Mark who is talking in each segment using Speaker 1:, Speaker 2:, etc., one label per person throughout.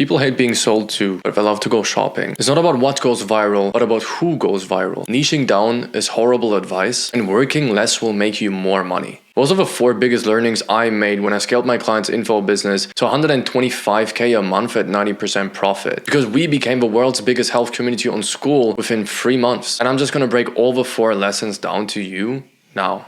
Speaker 1: People hate being sold to, but they love to go shopping. It's not about what goes viral, but about who goes viral. Niching down is horrible advice, and working less will make you more money. Those are the 4 biggest learnings I made when I scaled my clients' info business to 125k a month at 90% profit. Because we became the world's biggest health community on Skool within 3 months. And I'm just gonna break all the 4 lessons down to you now.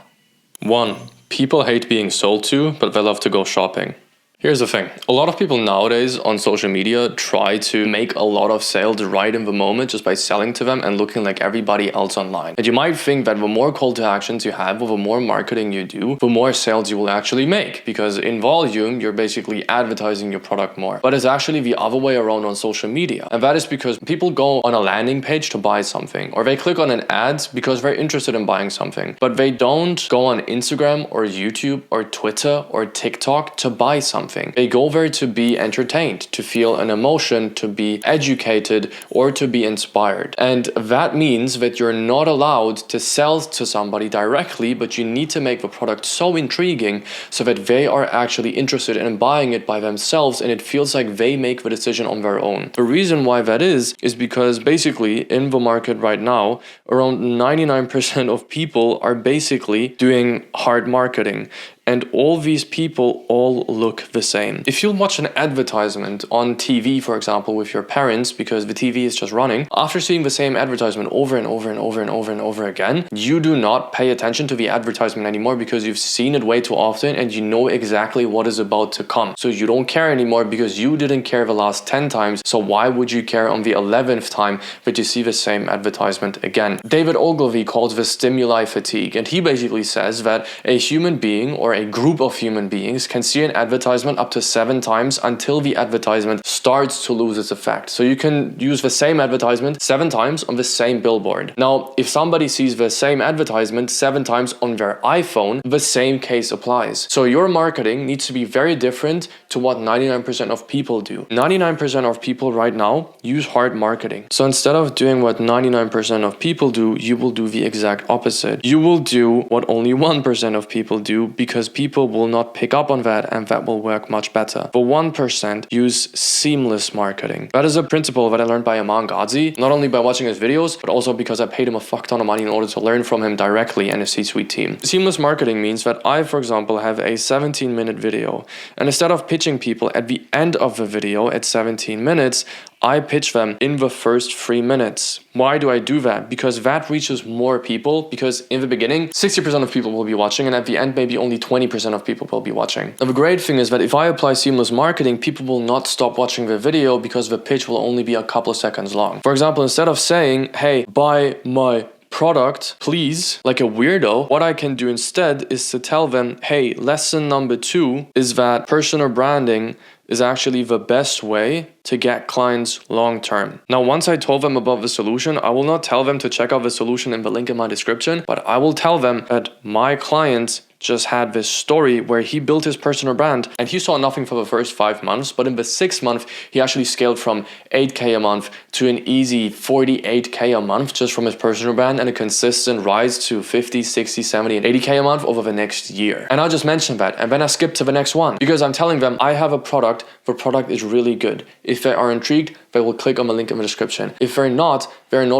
Speaker 1: 1. People hate being sold to, but they love to go shopping. Here's the thing. A lot of people nowadays on social media try to make a lot of sales right in the moment just by selling to them and looking like everybody else online. And you might think that the more call to actions you have, or the more marketing you do, the more sales you will actually make. Because in volume, you're basically advertising your product more. But it's actually the other way around on social media. And that is because people go on a landing page to buy something, or they click on an ad because they're interested in buying something. But they don't go on Instagram or YouTube or Twitter or TikTok to buy something. They go there to be entertained, to feel an emotion, to be educated, or to be inspired. And that means that you're not allowed to sell to somebody directly, but you need to make the product so intriguing so that they are actually interested in buying it by themselves and it feels like they make the decision on their own. The reason why that is because basically in the market right now, around 99% of people are basically doing hard marketing. And all these people all look the same. If you watch an advertisement on TV, for example, with your parents, because the TV is just running, after seeing the same advertisement over and over and over and over and over again, you do not pay attention to the advertisement anymore because you've seen it way too often and you know exactly what is about to come. So you don't care anymore because you didn't care the last 10 times. So why would you care on the 11th time that you see the same advertisement again? David Ogilvy calls this stimuli fatigue. And he basically says that a human being or a group of human beings can see an advertisement up to 7 times until the advertisement starts to lose its effect. So you can use the same advertisement 7 times on the same billboard. Now, if somebody sees the same advertisement 7 times on their iPhone, the same case applies. So your marketing needs to be very different to what 99% of people do. 99% of people right now use hard marketing. So instead of doing what 99% of people do, you will do the exact opposite. You will do what only 1% of people do because people will not pick up on that and that will work much better. The 1% use seamless marketing. That is a principle that I learned by Aman Ghazi, not only by watching his videos, but also because I paid him a fuck ton of money in order to learn from him directly and his C-suite team. Seamless marketing means that I, for example, have a 17-minute video, and instead of pitching people at the end of the video at 17 minutes, I pitch them in the first 3 minutes. Why do I do that? Because that reaches more people, because in the beginning, 60% of people will be watching, and at the end, maybe only 20% of people will be watching. Now, the great thing is that if I apply seamless marketing, people will not stop watching the video because the pitch will only be a couple of seconds long. For example, instead of saying, hey, buy my product, please, like a weirdo, what I can do instead is to tell them, hey, lesson number 2 is that personal branding is actually the best way to get clients long term. Now, once I told them about the solution, I will not tell them to check out the solution in the link in my description, but I will tell them that my client just had this story where he built his personal brand and he saw nothing for the first 5 months, but in the 6th month, he actually scaled from 8k a month to an easy 48k a month just from his personal brand and a consistent rise to 50, 60, 70, and 80k a month over the next year. And I'll just mention that and then I skip to the next one because I'm telling them I have a product, the product is really good. If they are intrigued, they will click on the link in the description. If they're not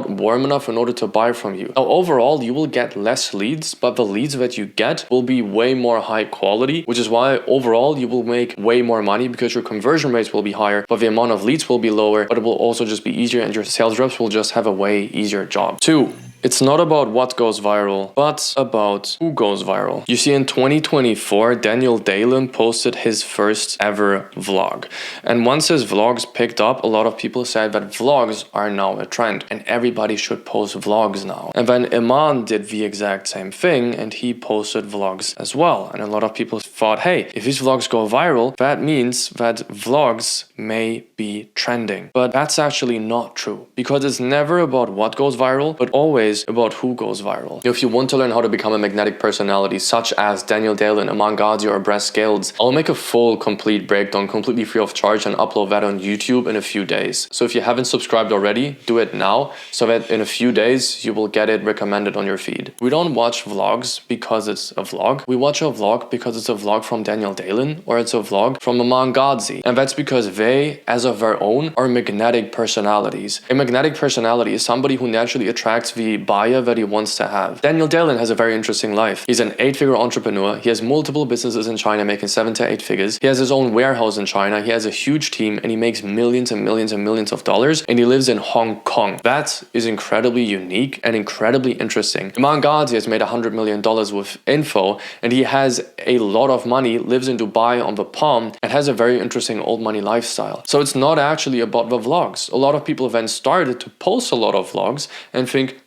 Speaker 1: warm enough in order to buy from you. Now, overall, you will get less leads, but the leads that you get will be way more high quality, which is why overall you will make way more money because your conversion rates will be higher, but the amount of leads will be lower, but it will also just be easier and your sales reps will just have a way easier job. 2. It's not about what goes viral, but about who goes viral. You see, in 2024, Daniel Dalen posted his first ever vlog. And once his vlogs picked up, a lot of people said that vlogs are now a trend and everybody should post vlogs now. And then Iman did the exact same thing and he posted vlogs as well. And a lot of people thought, hey, if his vlogs go viral, that means that vlogs may be trending. But that's actually not true because it's never about what goes viral, but always nowadays about who goes viral. If you want to learn how to become a magnetic personality such as Daniel Dalen, Aman Gadzhi, or Brett Scales, I'll make a full complete breakdown completely free of charge and upload that on YouTube in a few days. So if you haven't subscribed already, do it now so that in a few days you will get it recommended on your feed. We don't watch vlogs because it's a vlog. We watch a vlog because it's a vlog from Daniel Dalen or it's a vlog from Aman Gadzhi. And that's because they, as of their own, are magnetic personalities. A magnetic personality is somebody who naturally attracts the buyer that he wants to have. Daniel Dalen has a very interesting life. He's an 8-figure entrepreneur. He has multiple businesses in China making 7 to 8 figures. He has his own warehouse in China. He has a huge team and he makes millions and millions and millions of dollars, and he lives in Hong Kong. That is incredibly unique and incredibly interesting. Aman Gadzhi has made $100 million with info, and he has a lot of money, lives in Dubai on the Palm, and has a very interesting old money lifestyle. So it's not actually about the vlogs. A lot of people then started to post a lot of vlogs and think,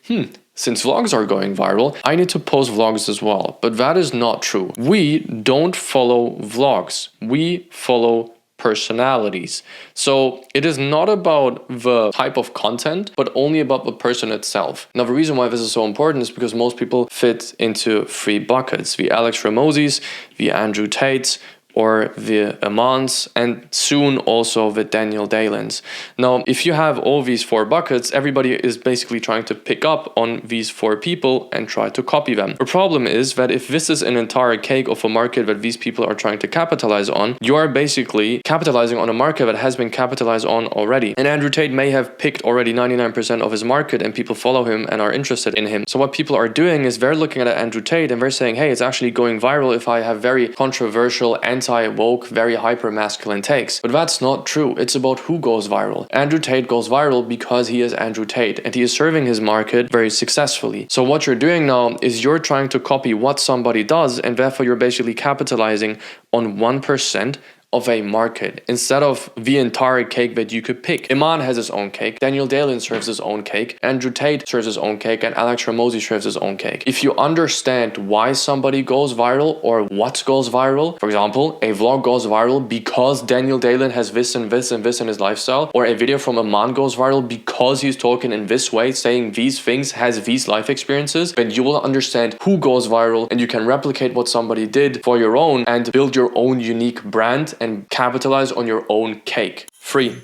Speaker 1: since vlogs are going viral, I need to post vlogs as well. But that is not true. We don't follow vlogs. We follow personalities. So it is not about the type of content, but only about the person itself. Now, the reason why this is so important is because most people fit into 3 buckets: the Alex Ramozis, the Andrew Tates, or the Amans, and soon also the Daniel Dalens. Now, if you have all these 4 buckets, everybody is basically trying to pick up on these 4 people and try to copy them. The problem is that if this is an entire cake of a market that these people are trying to capitalize on, you are basically capitalizing on a market that has been capitalized on already. And Andrew Tate may have picked already 99% of his market and people follow him and are interested in him. So what people are doing is they're looking at Andrew Tate and they're saying, hey, it's actually going viral if I have very controversial, anti-woke, very hyper-masculine takes. But that's not true. It's about who goes viral. Andrew Tate goes viral because he is Andrew Tate and he is serving his market very successfully. So what you're doing now is you're trying to copy what somebody does, and therefore you're basically capitalizing on 1% of a market instead of the entire cake that you could pick. Iman has his own cake, Daniel Dalen serves his own cake, Andrew Tate serves his own cake, and Alex Ramosi serves his own cake. If you understand why somebody goes viral or what goes viral, for example, a vlog goes viral because Daniel Dalen has this and this and this in his lifestyle, or a video from Iman goes viral because he's talking in this way, saying these things, has these life experiences, then you will understand who goes viral and you can replicate what somebody did for your own and build your own unique brand and capitalize on your own cake. 3.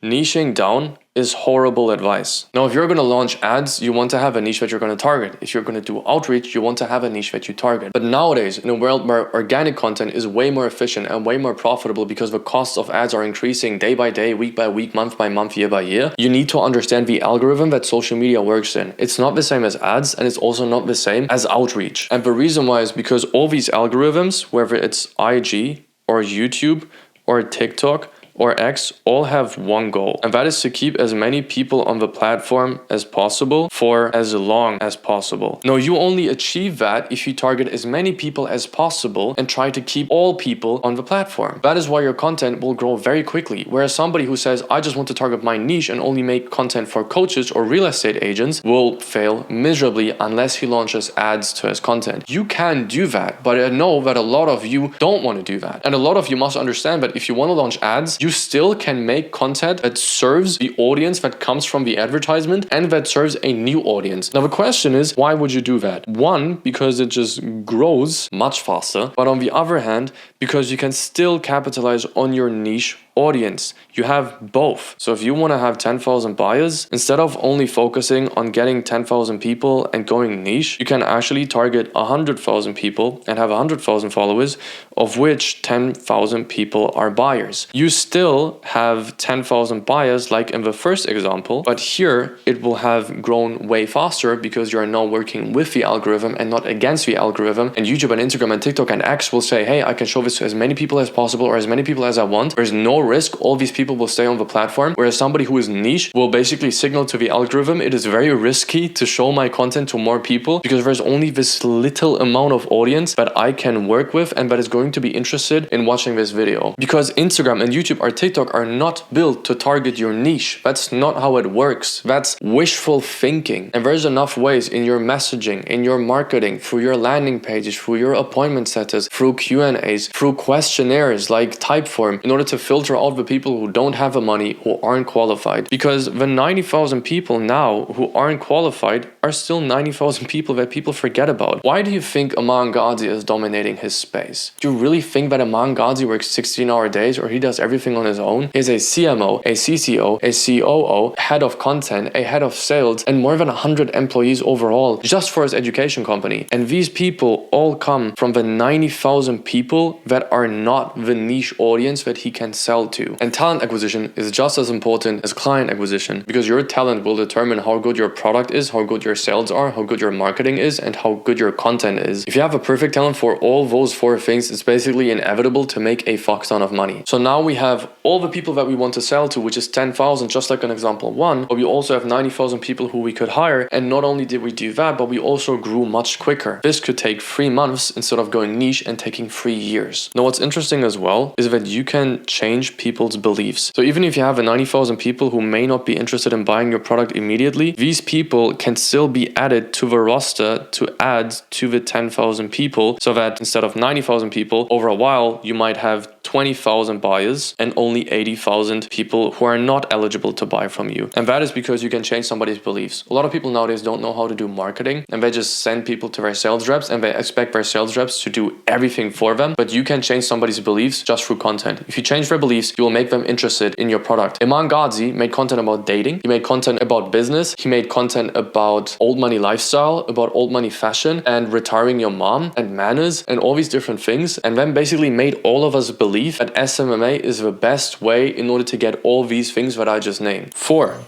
Speaker 1: Niching down is horrible advice. Now, if you're going to launch ads, you want to have a niche that you're going to target. If you're going to do outreach, you want to have a niche that you target. But nowadays, in a world where organic content is way more efficient and way more profitable because the costs of ads are increasing day by day, week by week, month by month, year by year, you need to understand the algorithm that social media works in. It's not the same as ads, and it's also not the same as outreach. And the reason why is because all these algorithms, whether it's IG or YouTube or TikTok or X, all have one goal, and that is to keep as many people on the platform as possible for as long as possible. Now, you only achieve that if you target as many people as possible and try to keep all people on the platform. That is why your content will grow very quickly, whereas somebody who says, I just want to target my niche and only make content for coaches or real estate agents will fail miserably unless he launches ads to his content. You can do that, but I know that a lot of you don't want to do that. And a lot of you must understand that if you want to launch ads, you still can make content that serves the audience that comes from the advertisement and that serves a new audience. Now, the question is, why would you do that? 1, because it just grows much faster, but on the other hand, because you can still capitalize on your niche audience. You have both. So if you want to have 10,000 buyers, instead of only focusing on getting 10,000 people and going niche, you can actually target 100,000 people and have 100,000 followers, of which 10,000 people are buyers. You still have 10,000 buyers like in the first example, but here it will have grown way faster because you are now working with the algorithm and not against the algorithm. And YouTube and Instagram and TikTok and X will say, hey, I can show this to as many people as possible or as many people as I want. There's no risk. All these people will stay on the platform, whereas somebody who is niche will basically signal to the algorithm, it is very risky to show my content to more people because there's only this little amount of audience that I can work with and that is going to be interested in watching this video. Because Instagram and YouTube or TikTok are not built to target your niche. That's not how it works. That's wishful thinking. And there's enough ways in your messaging, in your marketing, through your landing pages, through your appointment setters, through Q&As, through questionnaires like Typeform, in order to filter filter out the people who don't have the money, who aren't qualified, because the 90,000 people now who aren't qualified are still 90,000 people that people forget about. Why do you think Aman Ghazi is dominating his space? Do you really think that Aman Ghazi works 16-hour days or he does everything on his own? He's a CMO, a CCO, a COO, head of content, a head of sales, and more than 100 employees overall just for his education company. And these people all come from the 90,000 people that are not the niche audience that he can sell to. And talent acquisition is just as important as client acquisition, because your talent will determine how good your product is, how good your sales are, how good your marketing is, and how good your content is. If you have a perfect talent for all those four things, it's basically inevitable to make a fuck ton of money. So now we have all the people that we want to sell to, which is 10,000, just like an example one, but we also have 90,000 people who we could hire. And not only did we do that, but we also grew much quicker. This could take 3 months instead of going niche and taking 3 years. Now, what's interesting as well is that you can change people's beliefs. So even if you have 90,000 people who may not be interested in buying your product immediately, these people can still be added to the roster to add to the 10,000 people, so that instead of 90,000 people, over a while, you might have 20,000 buyers and only 80,000 people who are not eligible to buy from you. And that is because you can change somebody's beliefs. A lot of people nowadays don't know how to do marketing, and they just send people to their sales reps and they expect their sales reps to do everything for them. But you can change somebody's beliefs just through content. If you change their beliefs, you will make them interested in your product. Aman Ghazi made content about dating. He made content about business. He made content about old money lifestyle, about old money fashion and retiring your mom and manners and all these different things. And then basically made all of us believe that SMMA is the best way in order to get all these things that I just named. 4,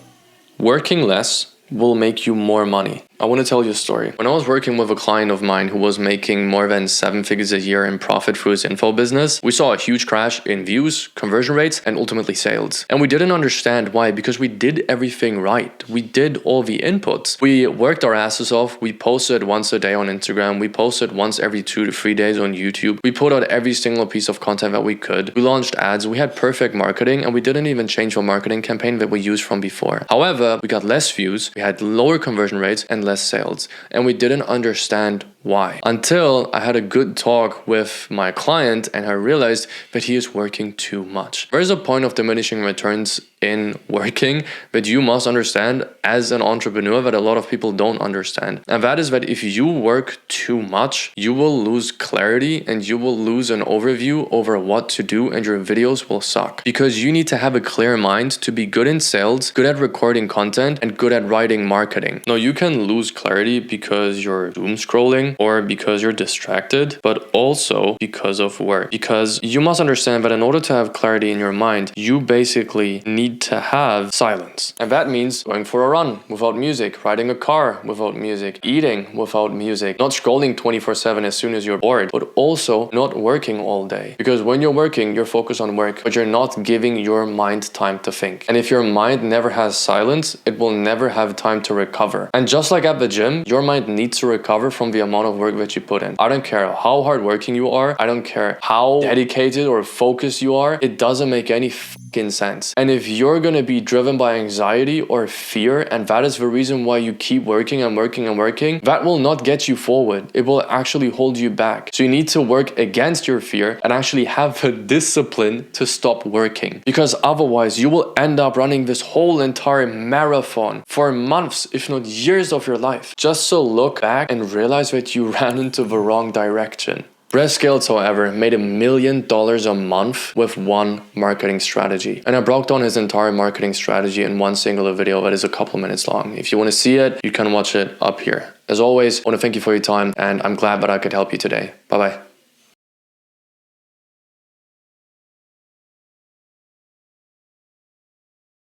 Speaker 1: working less will make you more money. I want to tell you a story. When I was working with a client of mine who was making more than 7 figures a year in profit through his info business, we saw a huge crash in views, conversion rates, and ultimately sales. And we didn't understand why, because we did everything right. We did all the inputs. We worked our asses off. We posted once a day on Instagram. We posted once every 2 to 3 days on YouTube. We put out every single piece of content that we could. We launched ads. We had perfect marketing, and we didn't even change the marketing campaign that we used from before. However, we got less views. We had lower conversion rates and less sales, and we didn't understand why, until I had a good talk with my client and I realized that he is working too much. There is a point of diminishing returns in working that you must understand as an entrepreneur that a lot of people don't understand. And that is that if you work too much, you will lose clarity and you will lose an overview over what to do, and your videos will suck. Because you need to have a clear mind to be good in sales, good at recording content, and good at writing marketing. Now, you can lose clarity because you're doom scrolling or because you're distracted, but also because of work. Because you must understand that in order to have clarity in your mind, you basically need to have silence. And that means going for a run without music, riding a car without music, eating without music, not scrolling 24/7 as soon as you're bored, but also not working all day. Because when you're working, you're focused on work, but you're not giving your mind time to think. And if your mind never has silence, it will never have time to recover. And just like at the gym, your mind needs to recover from the amount of work that you put in. I don't care how hardworking you are. I don't care how dedicated or focused you are. It doesn't make any fucking sense. And if you're gonna be driven by anxiety or fear, and that is the reason why you keep working and working and working, that will not get you forward. It will actually hold you back. So you need to work against your fear and actually have the discipline to stop working. Because otherwise you will end up running this whole entire marathon for months, if not years of your life, just to look back and realize that you ran into the wrong direction. Brett Scales, however, made $1 million a month with one marketing strategy. And I broke down his entire marketing strategy in one singular video that is a couple minutes long. If you want to see it, you can watch it up here. As always, I want to thank you for your time, and I'm glad that I could help you today. Bye-bye.